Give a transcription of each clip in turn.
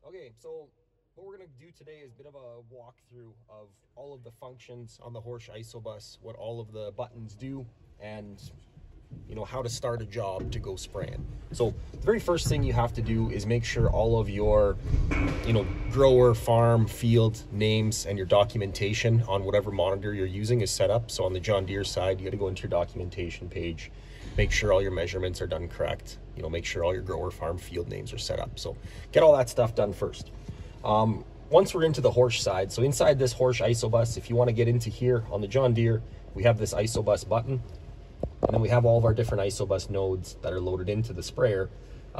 Okay, so what we're going to do today is a bit of a walkthrough of all of the functions on the Horsch Isobus, what all of the buttons do, and how to start a job to go spraying. So the very first thing you have to do is make sure all of your grower, farm, field names and your documentation on whatever monitor you're using is set up. So on the John Deere side, you got to go into your documentation page, make sure all your measurements are done correct, make sure all your grower, farm, field names are set up. So get all that stuff done first. Once we're into the Horsch side, so inside this Horsch Isobus, if you want to get into here on the John Deere, we have this Isobus button. And then we have all of our different Isobus nodes that are loaded into the sprayer.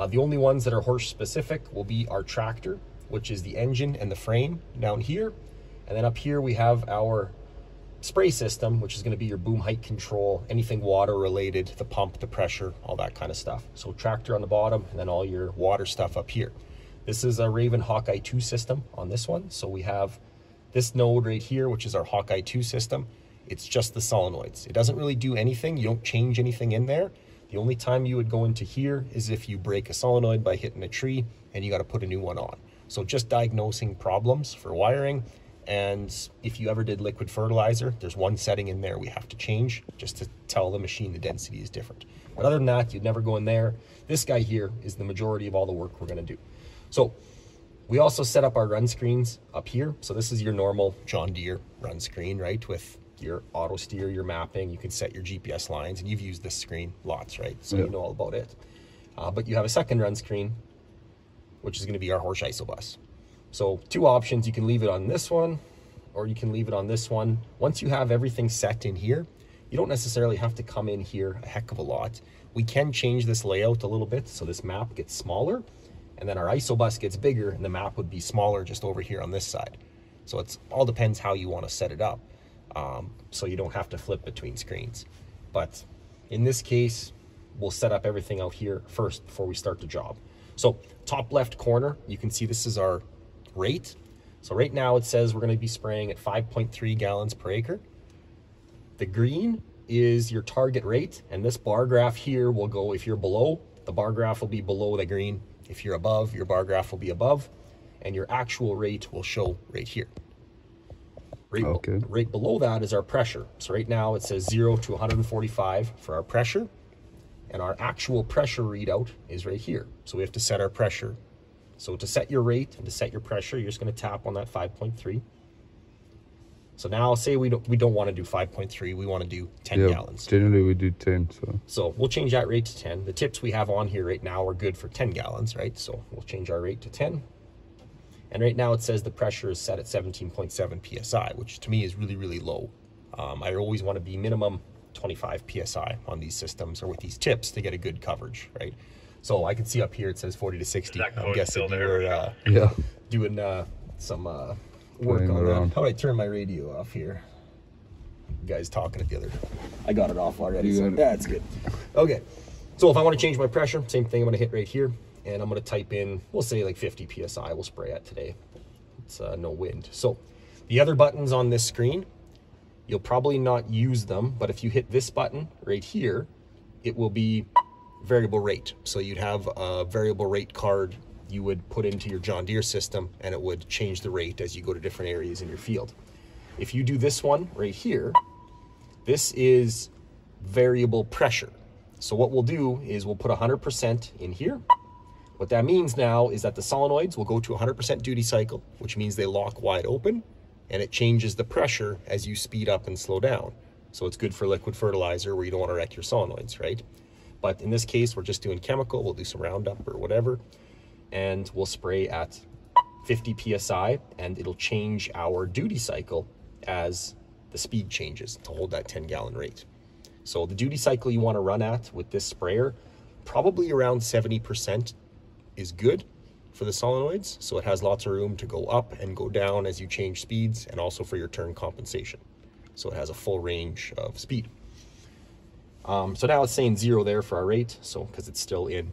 The only ones that are Horsch specific will be our tractor, which is the engine and the frame down here. And then up here we have our spray system, which is going to be your boom height control, anything water related, the pump, the pressure, all that kind of stuff. So tractor on the bottom and then all your water stuff up here. This is a Raven Hawkeye 2 system on this one. So we have this node right here, which is our Hawkeye 2 system. It's just the solenoids. It doesn't really do anything. You don't change anything in there. The only time you would go into here is if you break a solenoid by hitting a tree and you got to put a new one on. So just diagnosing problems for wiring. And if you ever did liquid fertilizer, there's one setting in there we have to change just to tell the machine the density is different. But other than that, you'd never go in there. This guy here is the majority of all the work we're going to do. So we also set up our run screens up here. So this is your normal John Deere run screen, right? With your auto steer, your mapping, you can set your GPS lines, and you've used this screen lots, right? So you know all about it. But you have a second run screen, which is going to be our Horsch Isobus. So two options, you can leave it on this one, or you can leave it on this one. Once you have everything set in here, you don't necessarily have to come in here a heck of a lot. We can change this layout a little bit, so this map gets smaller, and then our Isobus gets bigger, and the map would be smaller just over here on this side. So it's all depends how you want to set it up. So you don't have to flip between screens. But in this case, we'll set up everything out here first before we start the job. So top left corner, you can see this is our rate. So right now it says we're going to be spraying at 5.3 gallons per acre. The green is your target rate, and this bar graph here will go, if you're below, the bar graph will be below the green. If you're above, your bar graph will be above, and your actual rate will show right here. Right below that is our pressure. So right now it says 0 to 145 for our pressure, and our actual pressure readout is right here. So we have to set our pressure. So to set your rate and to set your pressure, you're just going to tap on that 5.3. So now say we don't want to do 5.3, we want to do 10 gallons. Generally we do 10. So we'll change that rate to 10. The tips we have on here right now are good for 10 gallons, right? So we'll change our rate to 10. And right now it says the pressure is set at 17.7 PSI, which to me is really, really low. I always want to be minimum 25 PSI on these systems or with these tips to get a good coverage, right? So I can see up here it says 40 to 60. I'm guessing you were doing some work on that. How do I turn my radio off here? You guys talking at the other. I got it off already, so that's good. Okay, so if I want to change my pressure, same thing, I'm going to hit right here. And I'm going to type in, we'll say like 50 PSI we'll spray at today. It's no wind. So the other buttons on this screen, you'll probably not use them, but if you hit this button right here, it will be variable rate. So you'd have a variable rate card you would put into your John Deere system, and it would change the rate as you go to different areas in your field. If you do this one right here, this is variable pressure. So what we'll do is we'll put 100% in here. What that means now is that the solenoids will go to 100% duty cycle, which means they lock wide open, and it changes the pressure as you speed up and slow down. So it's good for liquid fertilizer where you don't want to wreck your solenoids, right? But in this case, we're just doing chemical. We'll do some Roundup or whatever, and we'll spray at 50 PSI, and it'll change our duty cycle as the speed changes to hold that 10-gallon rate. So the duty cycle you want to run at with this sprayer, probably around 70%. Is good for the solenoids, so it has lots of room to go up and go down as you change speeds, and also for your turn compensation. So it has a full range of speed. So now it's saying 0 there for our rate, so because it's still in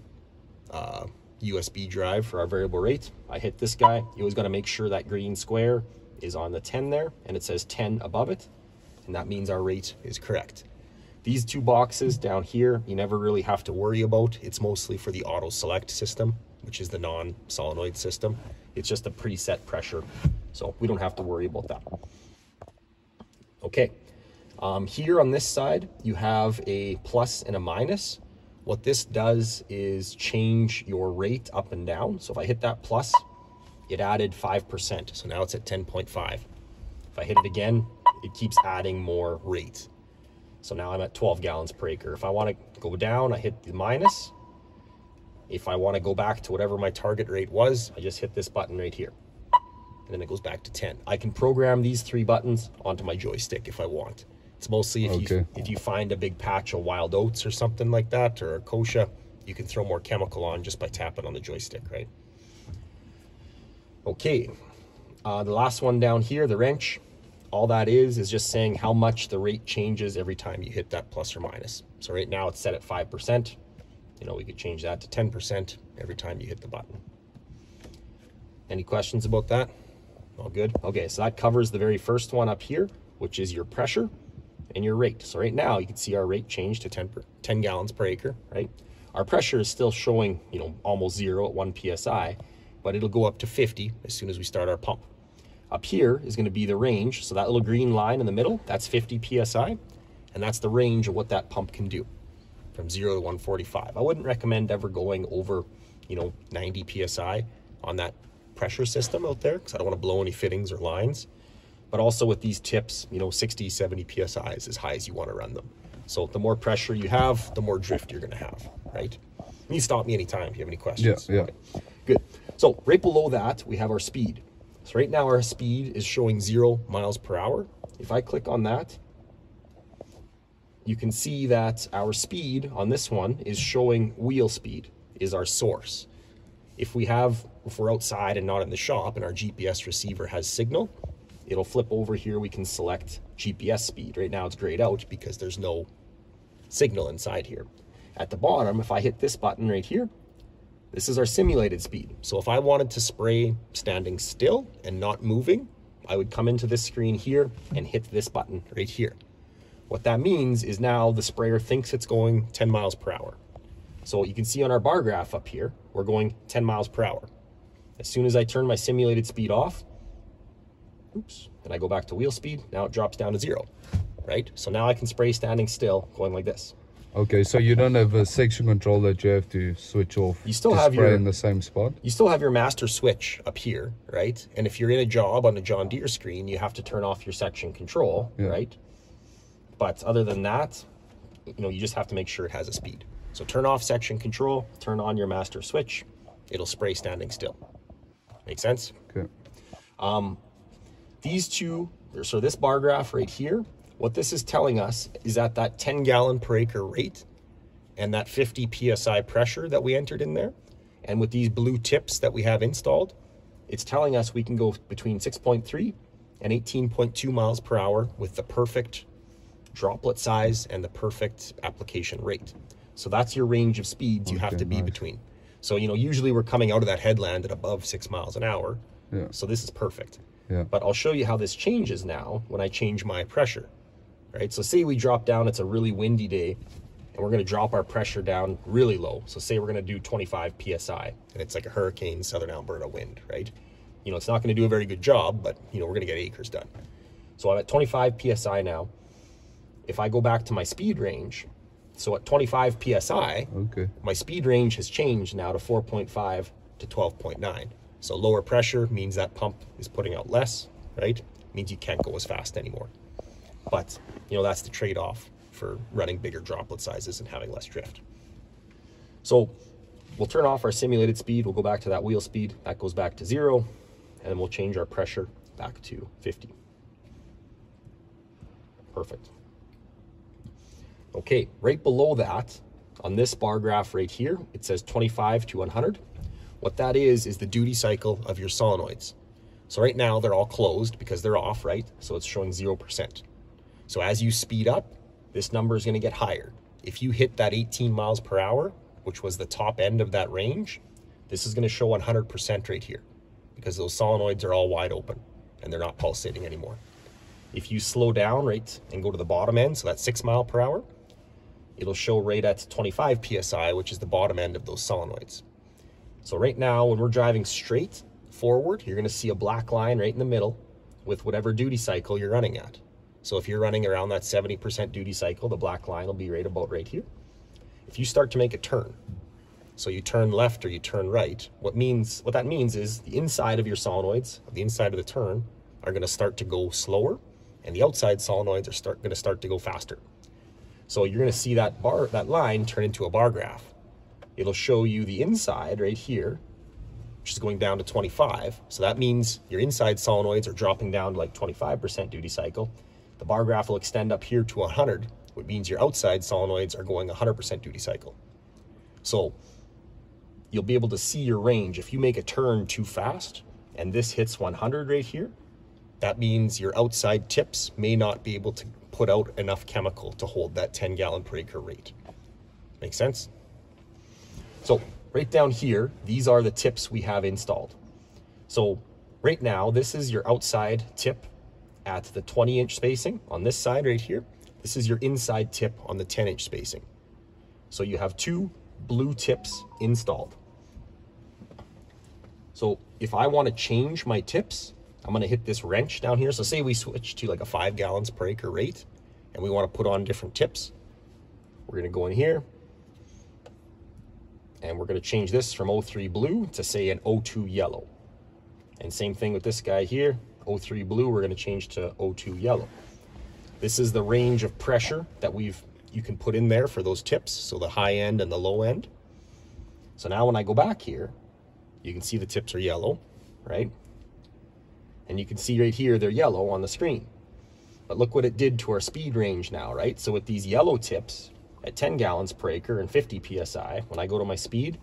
USB drive for our variable rate. I hit this guy. You always got to make sure that green square is on the 10 there, and it says 10 above it, and that means our rate is correct. These two boxes down here, you never really have to worry about. It's mostly for the AutoSelect system. which is the non-solenoid system. It's just a preset pressure, so we don't have to worry about that. Okay, here on this side, you have a plus and a minus. What this does is change your rate up and down. So if I hit that plus, it added 5%. So now it's at 10.5. If I hit it again, it keeps adding more rate. So now I'm at 12 gallons per acre. If I want to go down, I hit the minus. If I want to go back to whatever my target rate was, I just hit this button right here. And then it goes back to 10. I can program these 3 buttons onto my joystick if I want. It's mostly if you find a big patch of wild oats or something like that, or a kochia, you can throw more chemical on just by tapping on the joystick, right? Okay, the last one down here, the wrench, all that is just saying how much the rate changes every time you hit that plus or minus. So right now it's set at 5%. You know, we could change that to 10% every time you hit the button. Any questions about that? All good? Okay, so that covers the very first one up here, which is your pressure and your rate. So right now you can see our rate changed to 10 gallons per acre, right? Our pressure is still showing, you know, almost 0 at 1 PSI, but it'll go up to 50 as soon as we start our pump. Up here is going to be the range. So that little green line in the middle, that's 50 PSI, and that's the range of what that pump can do from 0 to 145. I wouldn't recommend ever going over, you know, 90 PSI on that pressure system out there, because I don't want to blow any fittings or lines. But also with these tips, you know, 60, 70 PSI is as high as you want to run them. So the more pressure you have, the more drift you're going to have, right? You stop me anytime if you have any questions. Yeah. Okay. Good. So right below that, we have our speed. So right now our speed is showing 0 miles per hour. If I click on that, you can see that our speed on this one is showing wheel speed is our source. If we're outside and not in the shop and our GPS receiver has signal, it'll flip over here. We can select GPS speed. Right now it's grayed out because there's no signal inside here. At the bottom, if I hit this button right here, this is our simulated speed. So if I wanted to spray standing still and not moving, I would come into this screen here and hit this button right here. What that means is now the sprayer thinks it's going 10 miles per hour. So you can see on our bar graph up here, we're going 10 miles per hour. As soon as I turn my simulated speed off, and I go back to wheel speed, now it drops down to 0, right? So now I can spray standing still, going like this. Okay, so you don't have a section control that you have to switch off. You still have spray in the same spot. You still have your master switch up here, right? And if you're in a job on a John Deere screen, you have to turn off your section control, right? But other than that, you know, you just have to make sure it has a speed. So turn off section control, turn on your master switch, it'll spray standing still. Make sense? Okay. These two, so this bar graph right here, what this is telling us is that 10 gallon per acre rate and that 50 PSI pressure that we entered in there, and with these blue tips that we have installed, it's telling us we can go between 6.3 and 18.2 miles per hour with the perfect droplet size and the perfect application rate. So that's your range of speeds you have to be between. So, you know, usually we're coming out of that headland at above 6 miles an hour. Yeah. So this is perfect. Yeah. But I'll show you how this changes now when I change my pressure, right? So say we drop down, it's a really windy day, and we're going to drop our pressure down really low. So say we're going to do 25 PSI, and it's like a hurricane southern Alberta wind, right? You know, it's not going to do a very good job, but, you know, we're going to get acres done. So I'm at 25 PSI now. If I go back to my speed range, so at 25 PSI, my speed range has changed now to 4.5 to 12.9. So lower pressure means that pump is putting out less, right? Means you can't go as fast anymore. But, you know, that's the trade-off for running bigger droplet sizes and having less drift. So we'll turn off our simulated speed. We'll go back to that wheel speed. That goes back to 0. And then we'll change our pressure back to 50. Perfect. Okay, right below that, on this bar graph right here, it says 25 to 100. What that is the duty cycle of your solenoids. So right now they're all closed because they're off, right? So it's showing 0%. So as you speed up, this number is going to get higher. If you hit that 18 miles per hour, which was the top end of that range, this is going to show 100% right here because those solenoids are all wide open and they're not pulsating anymore. If you slow down, right, and go to the bottom end, so that's 6 mile per hour, it'll show right at 25 PSI, which is the bottom end of those solenoids. So right now, when we're driving straight forward, you're gonna see a black line right in the middle with whatever duty cycle you're running at. So if you're running around that 70% duty cycle, the black line will be right about right here. If you start to make a turn, so you turn left or you turn right, what that means is the inside of your solenoids, the inside of the turn, are gonna start to go slower, and the outside solenoids are gonna start to go faster. So you're gonna see that line turn into a bar graph. It'll show you the inside right here, which is going down to 25. So that means your inside solenoids are dropping down to like 25% duty cycle. The bar graph will extend up here to 100, which means your outside solenoids are going 100% duty cycle. So you'll be able to see your range. If you make a turn too fast and this hits 100 right here, that means your outside tips may not be able to put out enough chemical to hold that 10 gallon per acre rate. Make sense? So right down here, these are the tips we have installed. So right now, this is your outside tip at the 20-inch spacing on this side right here. This is your inside tip on the 10-inch spacing. So you have two blue tips installed. So if I want to change my tips, I'm going to hit this wrench down here. So say we switch to like a 5 gallons per acre rate and we want to put on different tips. We're going to go in here and we're going to change this from 03 blue to say an 02 yellow. And same thing with this guy here, 03 blue, we're going to change to 02 yellow. This is the range of pressure that you can put in there for those tips, so the high end and the low end. So now when I go back here, you can see the tips are yellow, right? And you can see right here they're yellow on the screen. But look what it did to our speed range now, right? So with these yellow tips at 10 gallons per acre and 50 PSI, when I go to my speed,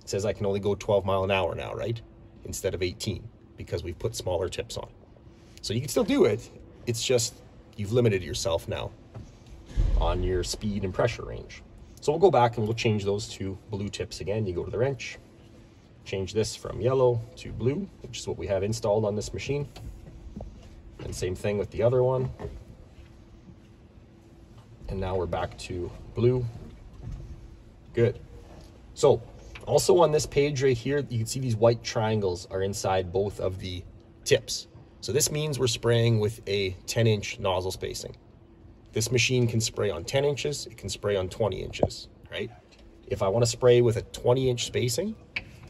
it says I can only go 12 mile an hour now, right? Instead of 18, because we've put smaller tips on. So you can still do it. It's just you've limited yourself now on your speed and pressure range. So we'll go back and we'll change those to blue tips again. You go to the wrench, change this from yellow to blue, which is what we have installed on this machine. And same thing with the other one. And now we're back to blue. Good. So also on this page right here, you can see these white triangles are inside both of the tips. So this means we're spraying with a 10-inch nozzle spacing. This machine can spray on 10 inches, it can spray on 20 inches, right? If I want to spray with a 20-inch spacing,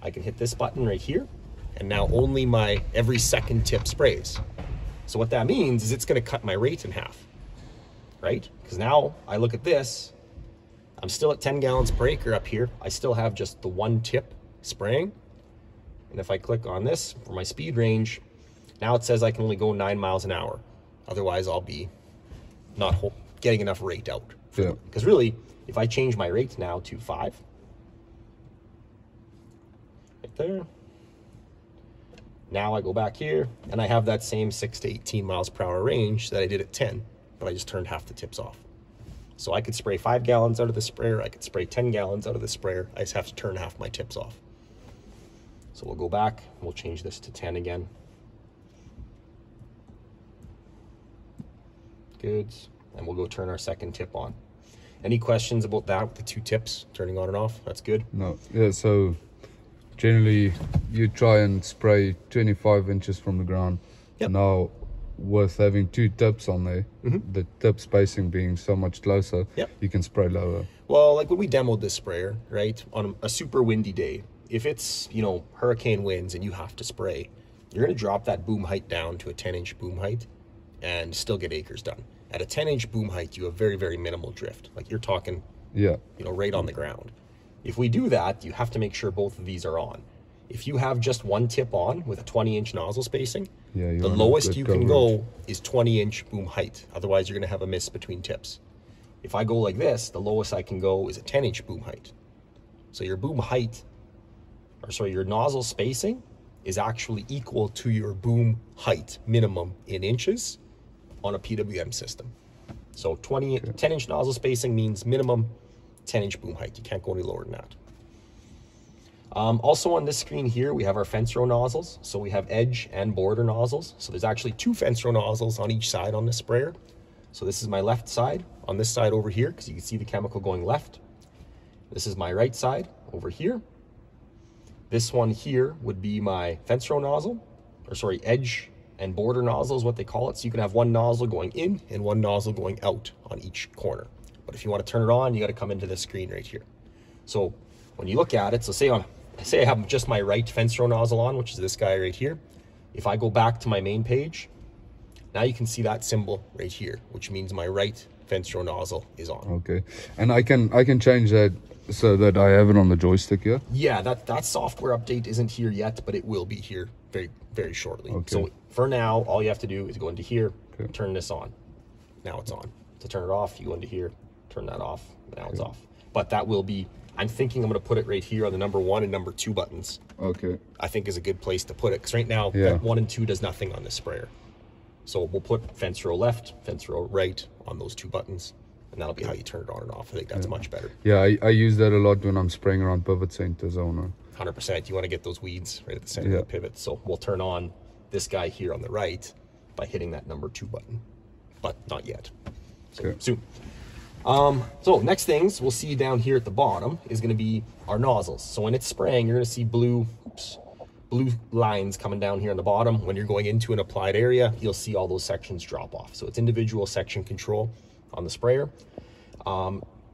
I can hit this button right here, and now only my every second tip sprays. So what that means is it's going to cut my rate in half, right? Because now I look at this, I'm still at 10 gallons per acre up here. I still have just the one tip spraying. And if I click on this for my speed range, now it says I can only go 9 miles an hour. Otherwise, I'll be not getting enough rate out. Yeah. Because really, if I change my rate now to 5, right there, now I go back here and I have that same 6 to 18 miles per hour range that I did at 10, but I just turned half the tips off. So I could spray 5 gallons out of the sprayer, I could spray 10 gallons out of the sprayer, I just have to turn half my tips off. So we'll go back, we'll change this to 10 again. Good, and we'll go turn our second tip on. Any questions about that with the 2 tips, turning on and off? That's good? No, yeah, so generally you try and spray 25 inches from the ground. Yep. Now with having 2 tips on there, the tip spacing being so much closer, yep, you can spray lower. Well, like when we demoed this sprayer, right, on a super windy day, if it's, you know, hurricane winds and you have to spray, you're going to drop that boom height down to a 10-inch boom height and still get acres done. At a 10-inch boom height, you have very, very minimal drift. Like you're talking, yeah, you know, right on the ground. If we do that, you have to make sure both of these are on. If you have just one tip on with a 20-inch nozzle spacing, yeah, the lowest you can go is 20-inch boom height. Otherwise, you're going to have a miss between tips. If I go like this, the lowest I can go is a 10-inch boom height. So your boom height, or sorry, your nozzle spacing is actually equal to your boom height minimum in inches on a PWM system. So 10-inch nozzle spacing means minimum 10-inch boom height. You can't go any lower than that. Also on this screen here, we have our fence row nozzles. So we have edge and border nozzles. So there's actually 2 fence row nozzles on each side on this sprayer. So this is my left side on this side over here, because you can see the chemical going left. This is my right side over here. This one here would be my fence row nozzle, or sorry, edge and border nozzle is what they call it. So you can have one nozzle going in and one nozzle going out on each corner. But if you want to turn it on, you got to come into this screen right here. So when you look at it, so say I have just my right fence row nozzle on, which is this guy right here. If I go back to my main page, now you can see that symbol right here, which means my right fence row nozzle is on. Okay, and I can change that so that I have it on the joystick here? Yeah, that software update isn't here yet, but it will be here very, very shortly. Okay. So for now, all you have to do is go into here, okay, turn this on. Now it's on. To turn it off, you go into here, turn that off, now it's off. But that will be, I'm thinking I'm gonna put it right here on the number 1 and number 2 buttons. Okay. I think is a good place to put it, because right now, yeah, 1 and 2 does nothing on this sprayer. So we'll put fence row left, fence row right on those 2 buttons, and that'll be how you turn it on and off. I think that's much better. Yeah, I use that a lot when I'm spraying around pivot centers. 100%. You want to get those weeds right at the center of the pivot. So we'll turn on this guy here on the right by hitting that number 2 button, but not yet. So soon. So next things we'll see down here at the bottom is going to be our nozzles. So when it's spraying, you're going to see blue lines coming down here on the bottom. When you're going into an applied area, you'll see all those sections drop off. So it's individual section control on the sprayer.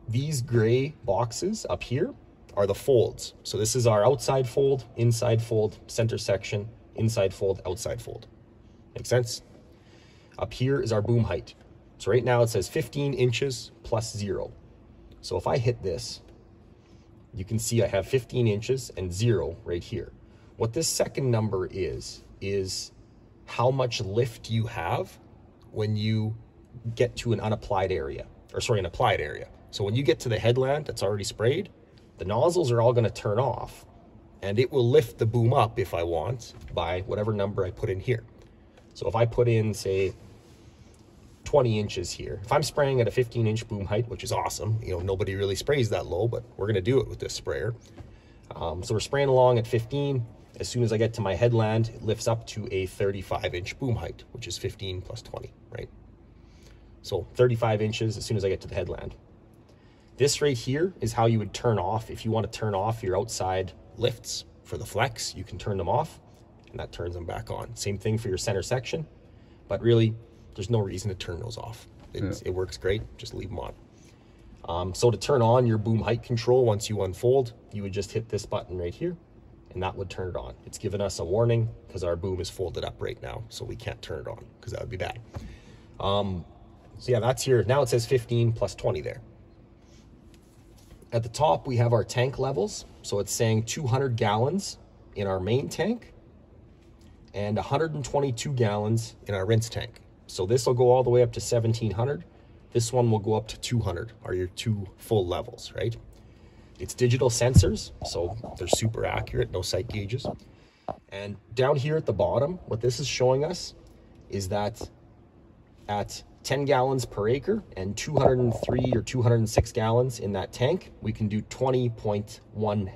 These gray boxes up here are the folds. So this is our outside fold, inside fold, center section, inside fold, outside fold. Make sense? Up here is our boom height. So right now it says 15 inches plus 0. So if I hit this, you can see I have 15 inches and 0 right here. What this second number is how much lift you have when you get to an unapplied area, or sorry, an applied area. So when you get to the headland that's already sprayed, the nozzles are all going to turn off, and it will lift the boom up if I want by whatever number I put in here. So if I put in, say, 20 inches here, if I'm spraying at a 15-inch boom height, which is awesome, you know, nobody really sprays that low, but we're going to do it with this sprayer. So we're spraying along at 15. As soon as I get to my headland, it lifts up to a 35-inch boom height, which is 15 plus 20, right? So 35 inches as soon as I get to the headland. This right here is how you would turn off. If you want to turn off your outside lifts for the flex, you can turn them off, and that turns them back on. Same thing for your center section, but really, there's no reason to turn those off. It works great, just leave them on. So to turn on your boom height control, once you unfold, you would just hit this button right here, and that would turn it on. It's given us a warning because our boom is folded up right now, so we can't turn it on because that would be bad. So yeah, that's here. Now it says 15 plus 20 there. At the top, we have our tank levels. So it's saying 200 gallons in our main tank and 122 gallons in our rinse tank. So this will go all the way up to 1700. This one will go up to 200, are your 2 full levels, right? It's digital sensors, so they're super accurate, no sight gauges. And down here at the bottom, what this is showing us is that at 10 gallons per acre and 203 or 206 gallons in that tank, we can do 20.1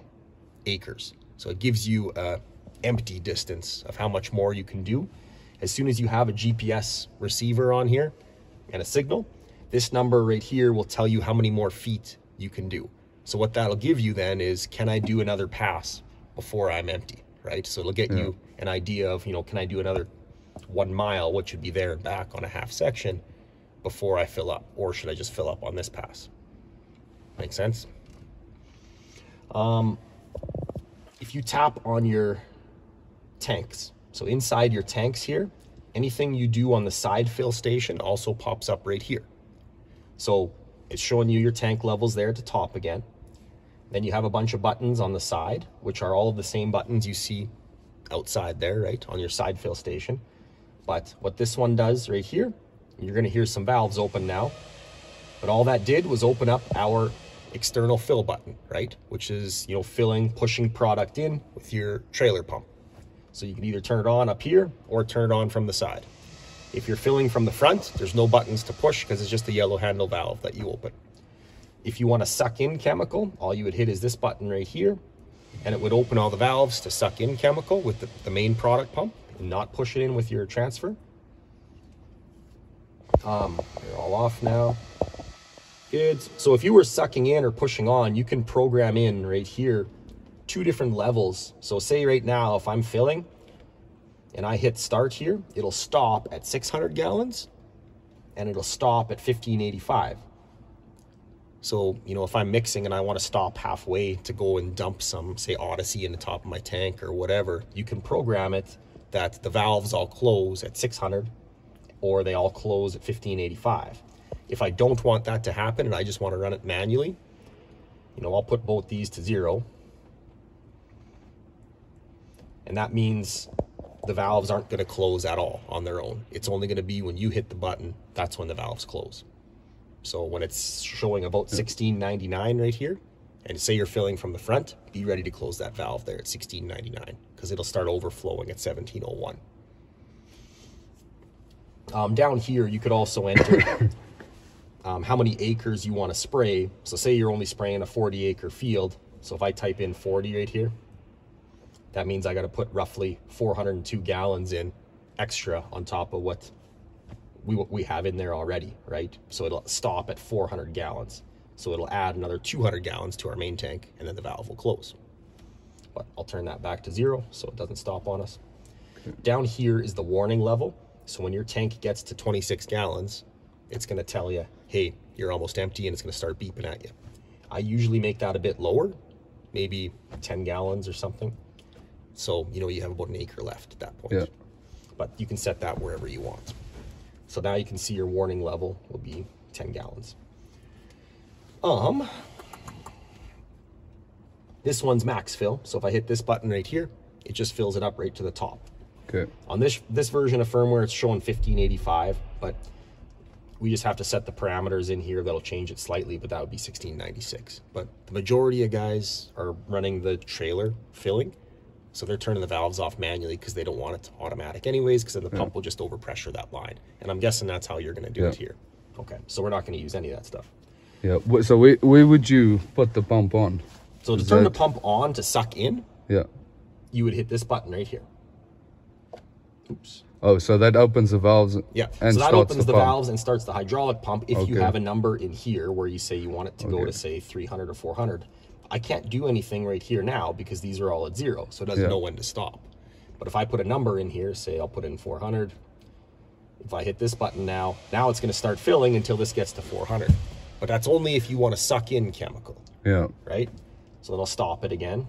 acres. So it gives you an empty distance of how much more you can do. As soon as you have a GPS receiver on here and a signal, this number right here will tell you how many more feet you can do. So what that'll give you then is, can I do another pass before I'm empty, right? So it'll get you an idea of, you know, can I do another 1 mile, what should be there and back on a half section before I fill up, or should I just fill up on this pass? Make sense? If you tap on your tanks, so inside your tanks here, anything you do on the side fill station also pops up right here. So it's showing you your tank levels there at the top again. Then you have a bunch of buttons on the side, which are all of the same buttons you see outside there, right, on your side fill station. But what this one does right here, you're going to hear some valves open now, but all that did was open up our external fill button, right, which is, you know, filling, pushing product in with your trailer pump. So you can either turn it on up here or turn it on from the side. If you're filling from the front, there's no buttons to push because it's just a yellow handle valve that you open. If you want to suck in chemical, all you would hit is this button right here, and it would open all the valves to suck in chemical with the main product pump and not push it in with your transfer. They're all off now. Good. So if you were sucking in or pushing on, you can program in right here two different levels. So say right now, if I'm filling and I hit start here, it'll stop at 600 gallons and it'll stop at 1585. So, you know, if I'm mixing and I want to stop halfway to go and dump some, say, Odyssey in the top of my tank or whatever, you can program it that the valves all close at 600 or they all close at 1585. If I don't want that to happen and I just want to run it manually, you know, I'll put both these to 0. And that means the valves aren't going to close at all on their own. It's only going to be when you hit the button, that's when the valves close. So when it's showing about 1699 right here, and say you're filling from the front, be ready to close that valve there at 1699 because it'll start overflowing at 1701. Down here, you could also enter how many acres you want to spray. So say you're only spraying a 40-acre field. So if I type in 40 right here, that means I got to put roughly 402 gallons in extra on top of what we have in there already, right? So it'll stop at 400 gallons. So it'll add another 200 gallons to our main tank, and then the valve will close. But I'll turn that back to 0 so it doesn't stop on us. Okay. Down here is the warning level. So when your tank gets to 26 gallons, it's going to tell you, hey, you're almost empty, and it's going to start beeping at you. I usually make that a bit lower, maybe 10 gallons or something. So, you know, you have about an acre left at that point. Yeah. But you can set that wherever you want. So now you can see your warning level will be 10 gallons. This one's max fill. So if I hit this button right here, it just fills it up right to the top. Okay. On this version of firmware, it's showing 1585, but we just have to set the parameters in here that'll change it slightly, but that would be 1696. But the majority of guys are running the trailer filling. So they're turning the valves off manually because they don't want it to automatic anyways, because then the pump will just overpressure that line. And I'm guessing that's how you're going to do it here. Okay, so we're not going to use any of that stuff. Yeah, so where would you put the pump on? So to turn the pump on to suck in, you would hit this button right here. Oops. Oh, so that opens the valves and so that opens the valves and starts the hydraulic pump if you have a number in here where you say you want it to go to, say, 300 or 400. I can't do anything right here now because these are all at 0, so it doesn't know when to stop. But if I put a number in here, say I'll put in 400, if I hit this button now it's going to start filling until this gets to 400. But that's only if you want to suck in chemical. Yeah. Right? So it'll stop it again.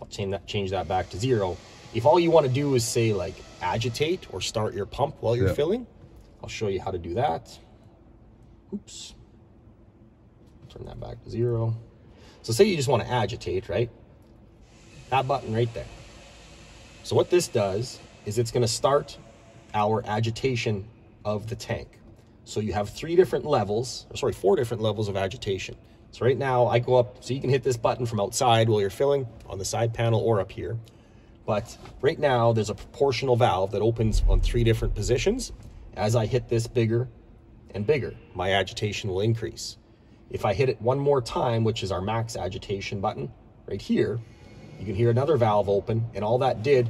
I'll change that back to 0. If all you want to do is, say, like, agitate or start your pump while you're filling, I'll show you how to do that. Oops. Turn that back to 0. So say you just want to agitate, right? That button right there. So what this does is it's going to start our agitation of the tank. So you have 4 different levels of agitation. So right now I go up, so you can hit this button from outside while you're filling on the side panel or up here. But right now there's a proportional valve that opens on 3 different positions. As I hit this bigger and bigger, my agitation will increase. If I hit it one more time, which is our max agitation button right here, you can hear another valve open, and all that did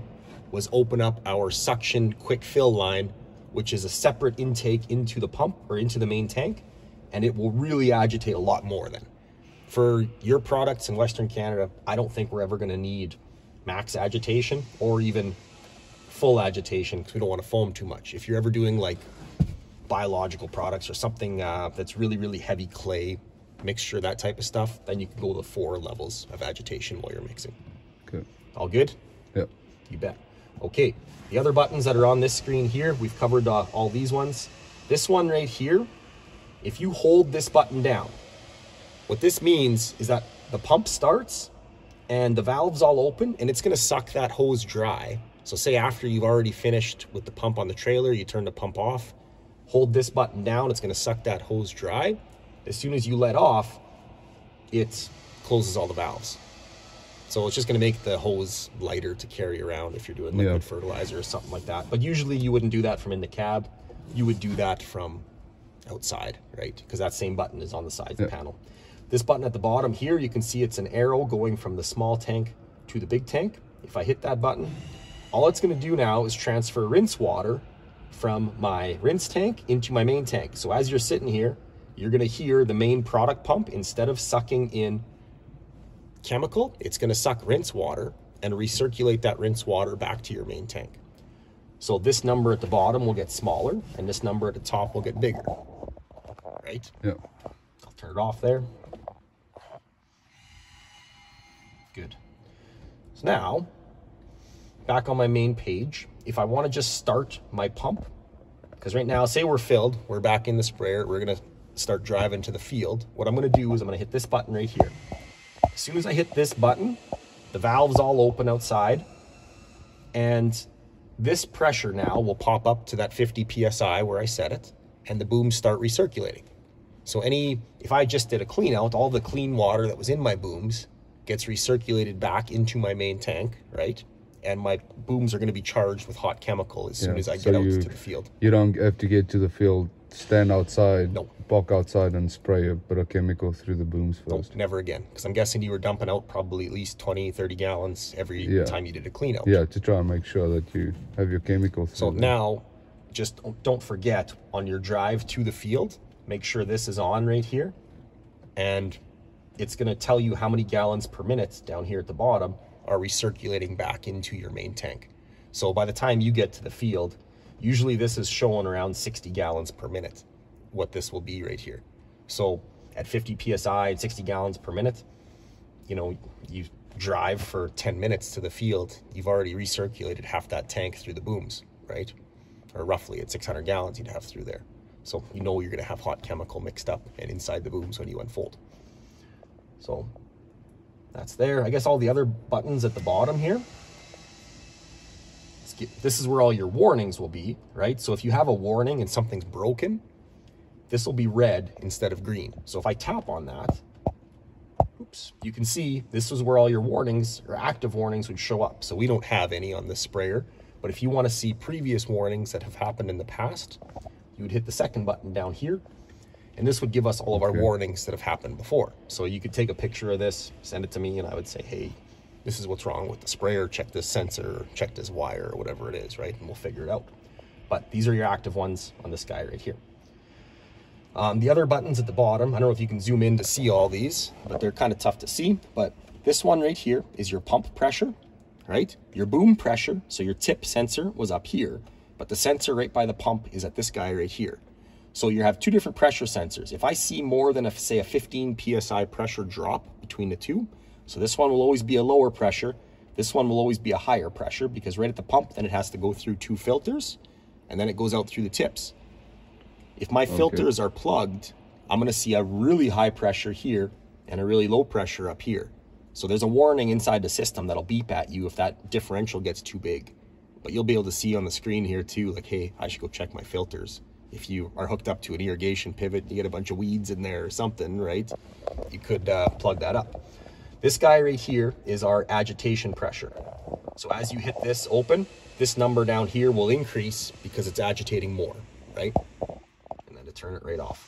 was open up our suction quick fill line, which is a separate intake into the pump or into the main tank, and it will really agitate a lot more then. For your products in Western Canada, I don't think we're ever going to need max agitation or even full agitation because we don't want to foam too much. If you're ever doing like biological products or something that's really, really heavy clay mixture, that type of stuff, then you can go to 4 levels of agitation while you're mixing. Okay. All good? Yep. You bet. Okay, the other buttons that are on this screen here, we've covered all these ones. This one right here, if you hold this button down, what this means is that the pump starts and the valve's all open and it's going to suck that hose dry. So say after you've already finished with the pump on the trailer, you turn the pump off, hold this button down, it's going to suck that hose dry. As soon as you let off, it closes all the valves. So it's just going to make the hose lighter to carry around if you're doing liquid fertilizer or something like that. But usually you wouldn't do that from in the cab. You would do that from outside, right? Because that same button is on the side of the panel. This button at the bottom here, you can see it's an arrow going from the small tank to the big tank. If I hit that button, all it's going to do now is transfer rinse water from my rinse tank into my main tank. So as you're sitting here, you're going to hear the main product pump, instead of sucking in chemical, it's going to suck rinse water and recirculate that rinse water back to your main tank. So this number at the bottom will get smaller and this number at the top will get bigger, right? Yeah. I'll turn it off there. Good. So now, back on my main page, if I want to just start my pump, because right now, say we're filled, we're back in the sprayer, we're going to start driving to the field. What I'm going to do is I'm going to hit this button right here. As soon as I hit this button, the valve's all open outside, and this pressure now will pop up to that 50 PSI where I set it, and the booms start recirculating. So if I just did a clean out, all the clean water that was in my booms gets recirculated back into my main tank, right? And my booms are going to be charged with hot chemical as soon as I get out to the field. You don't have to get to the field, stand outside, no. Walk outside and spray a bit of chemical through the booms first. No, never again. Because I'm guessing you were dumping out probably at least 20, 30 gallons every time you did a clean out. Yeah, to try and make sure that you have your chemicals. So now, just don't forget on your drive to the field, make sure this is on right here. And it's going to tell you how many gallons per minute down here at the bottom are recirculating back into your main tank. So by the time you get to the field, usually this is showing around 60 gallons per minute, what this will be right here. So at 50 PSI and 60 gallons per minute, you know, you drive for 10 minutes to the field, you've already recirculated half that tank through the booms, right? Or roughly at 600 gallons you'd have through there. So you know you're going to have hot chemical mixed up and inside the booms when you unfold. So that's there. I guess all the other buttons at the bottom here, this is where all your warnings will be, right? So if you have a warning and something's broken, this will be red instead of green. So if I tap on that, oops, you can see this is where all your warnings or active warnings would show up. So we don't have any on this sprayer, but if you want to see previous warnings that have happened in the past, you would hit the second button down here, and this would give us all of our warnings that have happened before. So you could take a picture of this, send it to me, and I would say, hey, this is what's wrong with the sprayer, check this sensor, check this wire, or whatever it is, right? And we'll figure it out. But these are your active ones on this guy right here. The other buttons at the bottom, I don't know if you can zoom in to see all these, but they're kind of tough to see. But this one right here is your pump pressure, right? Your boom pressure, so your tip sensor was up here, but the sensor right by the pump is at this guy right here. So you have two different pressure sensors. If I see more than, say, a 15 PSI pressure drop between the two, so this one will always be a lower pressure, this one will always be a higher pressure, because right at the pump, then it has to go through two filters, and then it goes out through the tips. If my filters are plugged, I'm going to see a really high pressure here and a really low pressure up here. So there's a warning inside the system that'll beep at you if that differential gets too big. But you'll be able to see on the screen here too, like, hey, I should go check my filters. If you are hooked up to an irrigation pivot, you get a bunch of weeds in there or something, right? You could plug that up. This guy right here is our agitation pressure. So as you hit this open, this number down here will increase because it's agitating more, right? And then to turn it right off.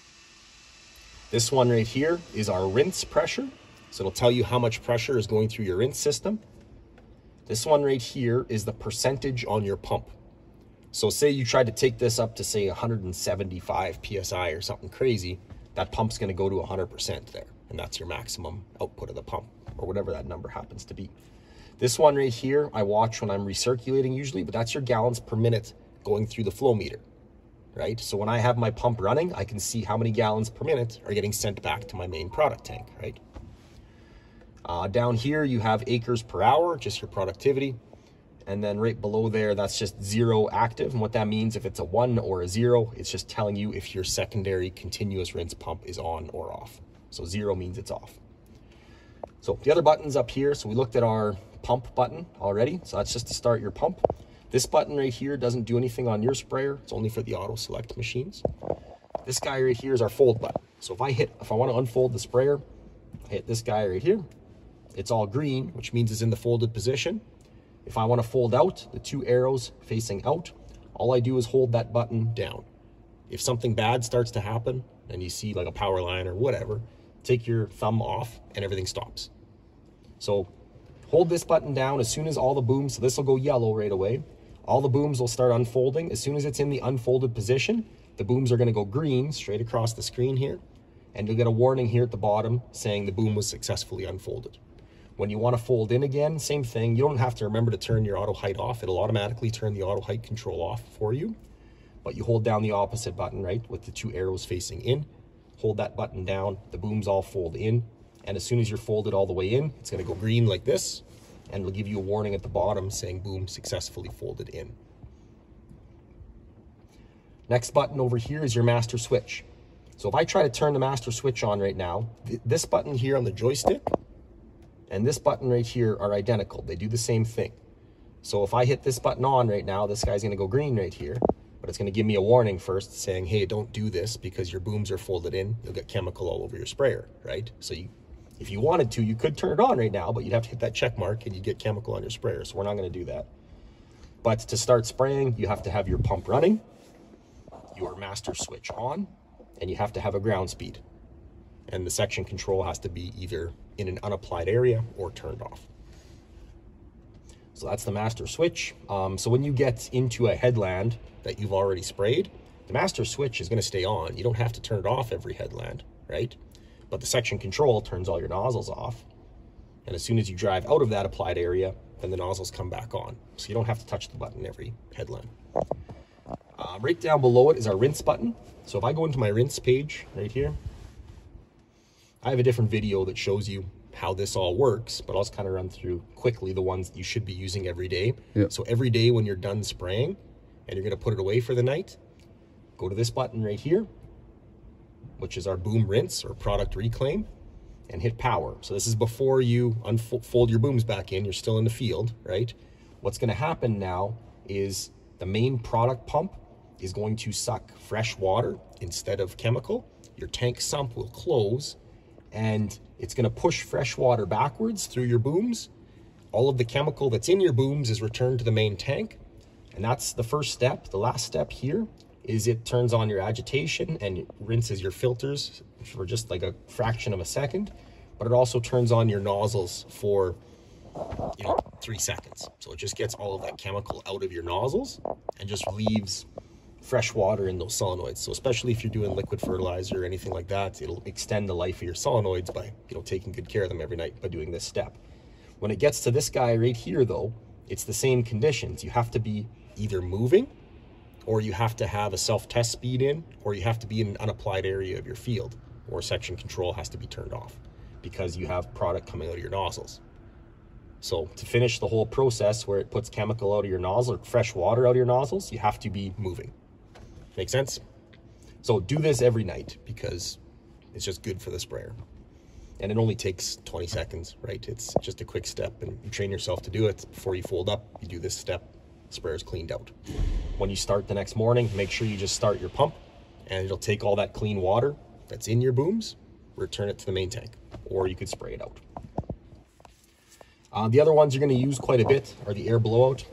This one right here is our rinse pressure. So it'll tell you how much pressure is going through your rinse system. This one right here is the percentage on your pump. So say you tried to take this up to, say, 175 PSI or something crazy, that pump's going to go to 100% there. And that's your maximum output of the pump, or whatever that number happens to be. This one right here, I watch when I'm recirculating usually, but that's your gallons per minute going through the flow meter, right? So when I have my pump running, I can see how many gallons per minute are getting sent back to my main product tank, right? Down here, you have acres per hour, just your productivity. And then right below there, that's just 0 active. And what that means, if it's a 1 or a 0, it's just telling you if your secondary continuous rinse pump is on or off. So 0 means it's off. So the other buttons up here, so we looked at our pump button already. So that's just to start your pump. This button right here doesn't do anything on your sprayer. It's only for the AutoSelect machines. This guy right here is our fold button. So if I want to unfold the sprayer, I hit this guy right here. It's all green, which means it's in the folded position. If I want to fold out, the 2 arrows facing out, all I do is hold that button down. If something bad starts to happen and you see like a power line or whatever, take your thumb off and everything stops. So hold this button down as soon as all the booms, so this will go yellow right away. All the booms will start unfolding. As soon as it's in the unfolded position, the booms are going to go green straight across the screen here. And you'll get a warning here at the bottom saying the boom was successfully unfolded. When you want to fold in again, same thing. You don't have to remember to turn your auto height off. It'll automatically turn the auto height control off for you. But you hold down the opposite button, right, with the 2 arrows facing in. Hold that button down, the booms all fold in. And as soon as you're folded all the way in, it's going to go green like this. And it'll give you a warning at the bottom saying boom successfully folded in. Next button over here is your master switch. So if I try to turn the master switch on right now, this button here on the joystick and this button right here are identical. They do the same thing. So if I hit this button on right now, this guy's going to go green right here, but it's going to give me a warning first saying, hey, don't do this because your booms are folded in. You'll get chemical all over your sprayer, right? So if you wanted to, you could turn it on right now, but you'd have to hit that check mark and you get chemical on your sprayer. So we're not going to do that. But to start spraying, you have to have your pump running, your master switch on, and you have to have a ground speed. And the section control has to be either in an unapplied area or turned off. So that's the master switch. So when you get into a headland that you've already sprayed, the master switch is going to stay on. You don't have to turn it off every headland, right? But the section control turns all your nozzles off. And as soon as you drive out of that applied area, then the nozzles come back on. So you don't have to touch the button every headland. Right down below it is our rinse button. So if I go into my rinse page right here, I have a different video that shows you how this all works, but I'll just kind of run through quickly the ones that you should be using every day. Yep. So every day when you're done spraying and you're going to put it away for the night, go to this button right here, which is our boom rinse or product reclaim, and hit power. So this is before you unfold your booms back in. You're still in the field, right? What's going to happen now is the main product pump is going to suck fresh water instead of chemical. Your tank sump will close and it's going to push fresh water backwards through your booms. All of the chemical that's in your booms is returned to the main tank. And that's the first step. The last step here is it turns on your agitation and it rinses your filters for just like a fraction of a second. But it also turns on your nozzles for 3 seconds. So it just gets all of that chemical out of your nozzles and just leaves fresh water in those solenoids. So especially if you're doing liquid fertilizer or anything like that, it'll extend the life of your solenoids by taking good care of them every night by doing this step. When it gets to this guy right here though, it's the same conditions. You have to be either moving, or you have to have a self-test speed in, or you have to be in an unapplied area of your field, or section control has to be turned off because you have product coming out of your nozzles. So to finish the whole process where it puts chemical out of your nozzle or fresh water out of your nozzles, you have to be moving. Make sense? So do this every night because it's just good for the sprayer. And it only takes 20 seconds, right? It's just a quick step and you train yourself to do it. Before you fold up, you do this step, the sprayer's cleaned out. When you start the next morning, make sure you just start your pump and it'll take all that clean water that's in your booms, return it to the main tank, or you could spray it out. The other ones you're going to use quite a bit are the air blowout.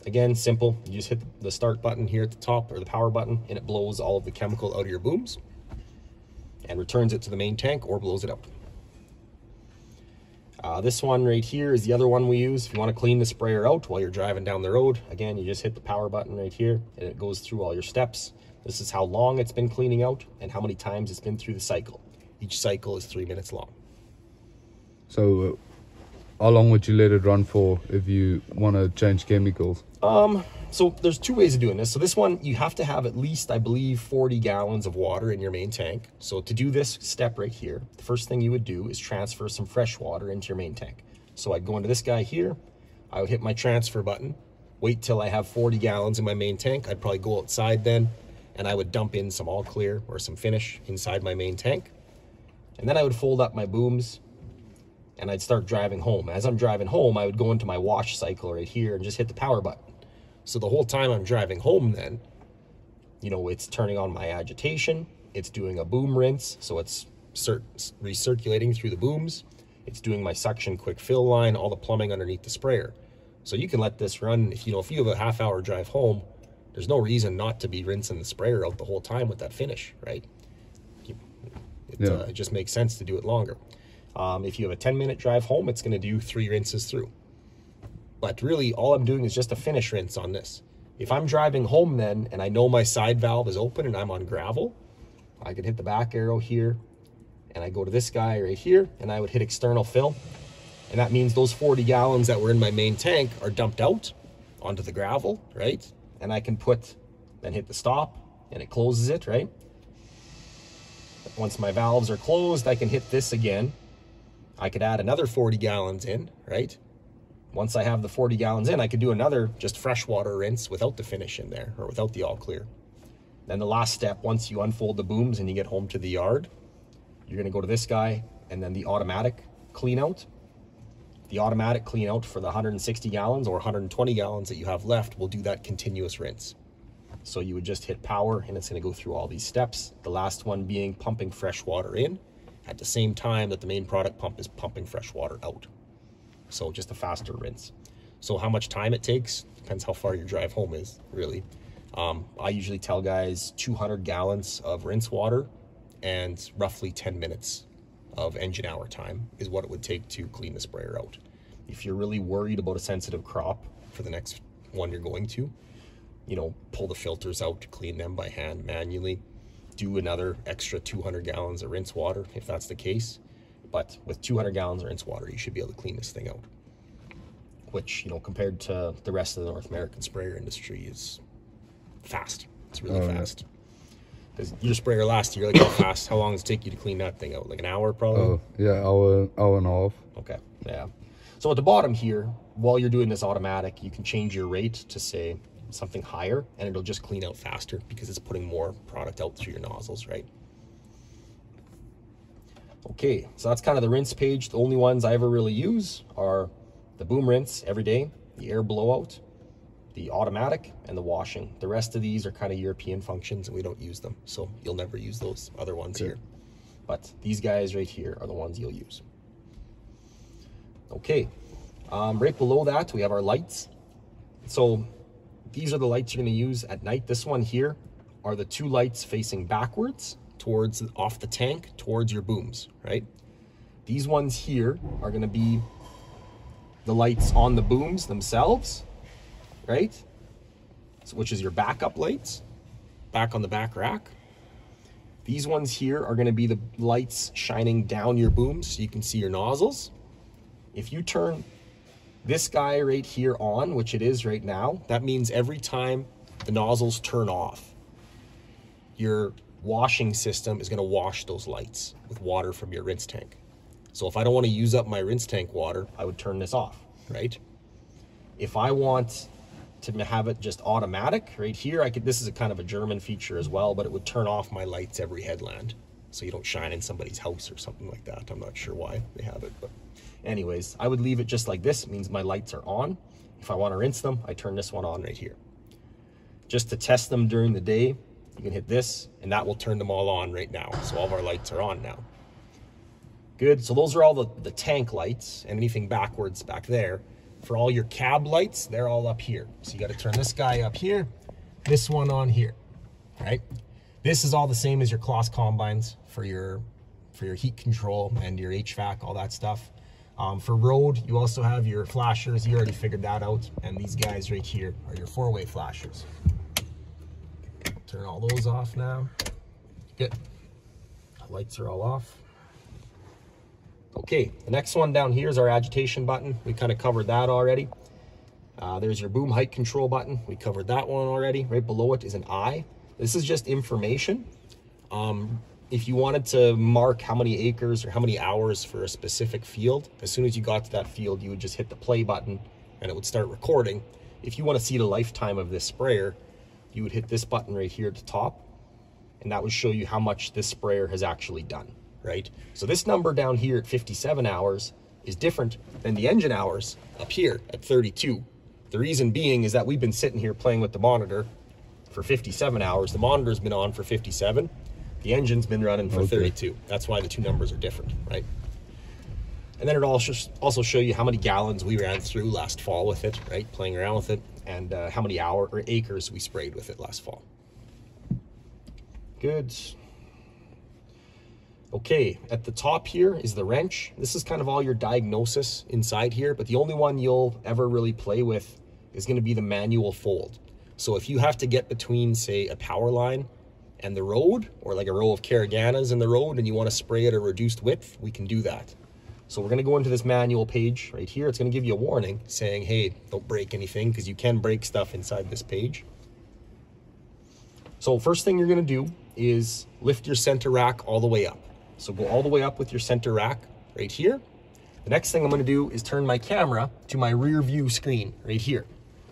Again, simple. You just hit the start button here at the top, or the power button, and it blows all of the chemical out of your booms and returns it to the main tank or blows it out. This one right here is the other one we use. If you want to clean the sprayer out while you're driving down the road, again, you just hit the power button right here and it goes through all your steps. This is how long it's been cleaning out and how many times it's been through the cycle. Each cycle is 3 minutes long. So how long would you let it run for if you want to change chemicals? So there's 2 ways of doing this. So this one, you have to have at least, I believe, 40 gallons of water in your main tank. So to do this step right here, the first thing you would do is transfer some fresh water into your main tank. So I'd go into this guy here, I would hit my transfer button, wait till I have 40 gallons in my main tank. I'd probably go outside then, and I would dump in some all clear or some finish inside my main tank. And then I would fold up my booms and I'd start driving home. As I'm driving home, I would go into my wash cycle right here and just hit the power button. So the whole time I'm driving home then, it's turning on my agitation, it's doing a boom rinse, so it's recirculating through the booms, it's doing my suction quick fill line, all the plumbing underneath the sprayer. So you can let this run, if you have a half-hour drive home, there's no reason not to be rinsing the sprayer out the whole time with that finish, right? It just makes sense to do it longer. If you have a 10-minute drive home, it's going to do 3 rinses through. But really, all I'm doing is just a finish rinse on this. If I'm driving home then, and I know my side valve is open and I'm on gravel, I could hit the back arrow here, and I go to this guy right here, and I would hit external fill, And that means those 40 gallons that were in my main tank are dumped out onto the gravel, right? And I can then hit the stop and it closes it, right? Once my valves are closed, I can hit this again. I could add another 40 gallons in, right? Once I have the 40 gallons in, I could do another just freshwater rinse without the finish in there, or without the all clear. Then the last step, once you unfold the booms and you get home to the yard, you're gonna go to this guy and then the automatic clean out. The automatic clean out for the 160 gallons or 120 gallons that you have left will do that continuous rinse. So you would just hit power and it's gonna go through all these steps. The last one being pumping fresh water in at the same time that the main product pump is pumping fresh water out. So just a faster rinse. So how much time it takes depends how far your drive home is, really. I usually tell guys 200 gallons of rinse water and roughly 10 minutes of engine hour time is what it would take to clean the sprayer out. If you're really worried about a sensitive crop for the next one you're going to, you know, pull the filters out to clean them by hand manually. Do another extra 200 gallons of rinse water if that's the case. But with 200 gallons of rinse water, you should be able to clean this thing out. Which, you know, compared to the rest of the North American sprayer industry is fast. It's really fast. Because your sprayer last year, like how long does it take you to clean that thing out? Like an hour probably? Oh, yeah, hour and a half. Okay, yeah. So at the bottom here, while you're doing this automatic, you can change your rate to say something higher and it'll just clean out faster because it's putting more product out through your nozzles, right? Okay, so that's kind of the rinse page. The only ones I ever really use are the boom rinse every day, the air blowout, the automatic, and the washing. The rest of these are kind of European functions and we don't use them, so you'll never use those other ones here. But these guys right here are the ones you'll use. Okay, right below that we have our lights. So these are the lights you're going to use at night. This one here are the two lights facing backwards towards off the tank towards your booms, right? These ones here are going to be the lights on the booms themselves, right? So, which is your backup lights back on the back rack. These ones here are going to be the lights shining down your booms so you can see your nozzles. If you turn this guy right here on, which it is right now, that means every time the nozzles turn off, your washing system is going to wash those lights with water from your rinse tank. So if I don't want to use up my rinse tank water, I would turn this off, right? If I want to have it just automatic right here, this is a kind of a German feature as well, but it would turn off my lights every headland so you don't shine in somebody's house or something like that. I'm not sure why they have it, but anyways, I would leave it just like this. It means my lights are on. If I want to rinse them, I turn this one on right here. Just to test them during the day, you can hit this and that will turn them all on right now. So all of our lights are on now. Good, so those are all the tank lights and anything backwards back there. For all your cab lights, they're all up here. So you got to turn this guy up here, this one on here, right? This is all the same as your Kloss combines for your heat control and your HVAC, all that stuff. For road, you also have your flashers. You already figured that out. And these guys right here are your four-way flashers. Turn all those off now. Good. Lights are all off. Okay, the next one down here is our agitation button. We kind of covered that already. There's your boom height control button. We covered that one already. Right below it is an eye. This is just information. If you wanted to mark how many acres or how many hours for a specific field, as soon as you got to that field, you would just hit the play button and it would start recording. If you want to see the lifetime of this sprayer, you would hit this button right here at the top, and that would show you how much this sprayer has actually done, right? So this number down here at 57 hours is different than the engine hours up here at 32. The reason being is that we've been sitting here playing with the monitor for 57 hours. The monitor's been on for 57. The engine's been running for 32. That's why the two numbers are different, right? And then it'll also show you how many gallons we ran through last fall with it, right? Playing around with it, and how many acres we sprayed with it last fall. Good. Okay, at the top here is the wrench. This is kind of all your diagnosis inside here, but the only one you'll ever really play with is going to be the manual fold. So if you have to get between, say, a power line and the road, or like a row of Carriganas in the road, and you want to spray at a reduced width, we can do that. So we're going to go into this manual page right here. It's going to give you a warning saying, hey, don't break anything, because you can break stuff inside this page. So first thing you're going to do is lift your center rack all the way up. So go all the way up with your center rack right here. The next thing I'm going to do is turn my camera to my rear view screen right here,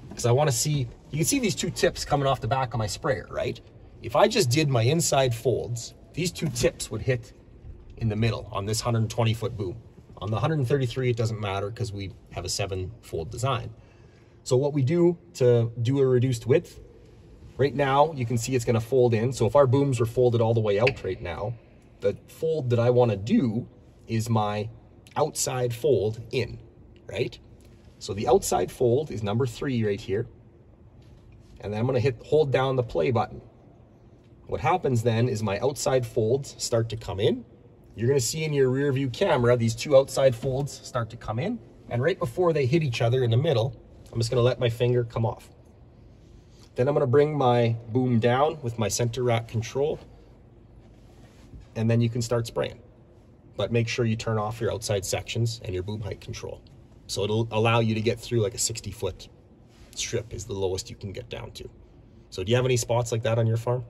because I want to see, you can see these two tips coming off the back of my sprayer, right? If I just did my inside folds, these two tips would hit in the middle on this 120-foot boom. On the 133, it doesn't matter because we have a 7-fold design. So what we do to do a reduced width, right now you can see it's going to fold in. So if our booms were folded all the way out right now, the fold that I want to do is my outside fold in, right? So the outside fold is number 3 right here. And then I'm going to hold down the play button. What happens then is my outside folds start to come in. You're going to see in your rear view camera, these two outside folds start to come in. And right before they hit each other in the middle, I'm just going to let my finger come off. Then I'm going to bring my boom down with my center rack control. And then you can start spraying. But make sure you turn off your outside sections and your boom height control. So it'll allow you to get through like a 60-foot strip is the lowest you can get down to. So do you have any spots like that on your farm?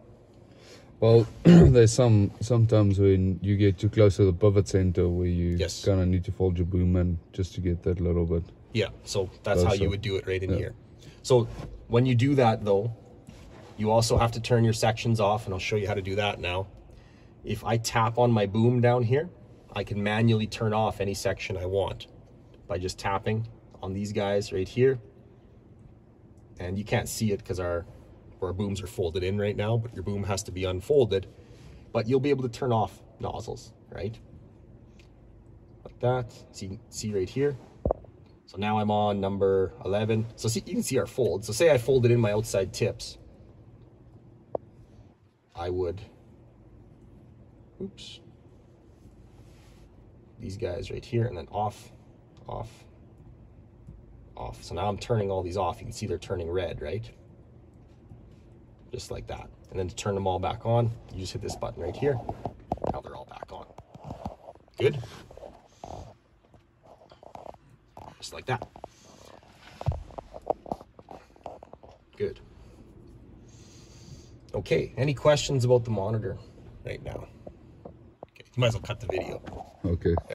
Well, there's sometimes when you get too close to the pivot center where you kind of need to fold your boom in just to get that little bit. Yeah, so that's how you would do it right in here. So when you do that though, you also have to turn your sections off, and I'll show you how to do that now. If I tap on my boom down here, I can manually turn off any section I want by just tapping on these guys right here. And you can't see it because our booms are folded in right now, but your boom has to be unfolded. But you'll be able to turn off nozzles, right? Like that. So you can see right here. So now I'm on number 11. So see, you can see our folds. So say I folded in my outside tips. I would, oops, these guys right here, and then off, off, off. So now I'm turning all these off. You can see they're turning red, right? Just like that. And then to turn them all back on, you just hit this button right here. Now they're all back on. Good? Just like that. Good. Okay, any questions about the monitor right now? Okay, you might as well cut the video. Okay.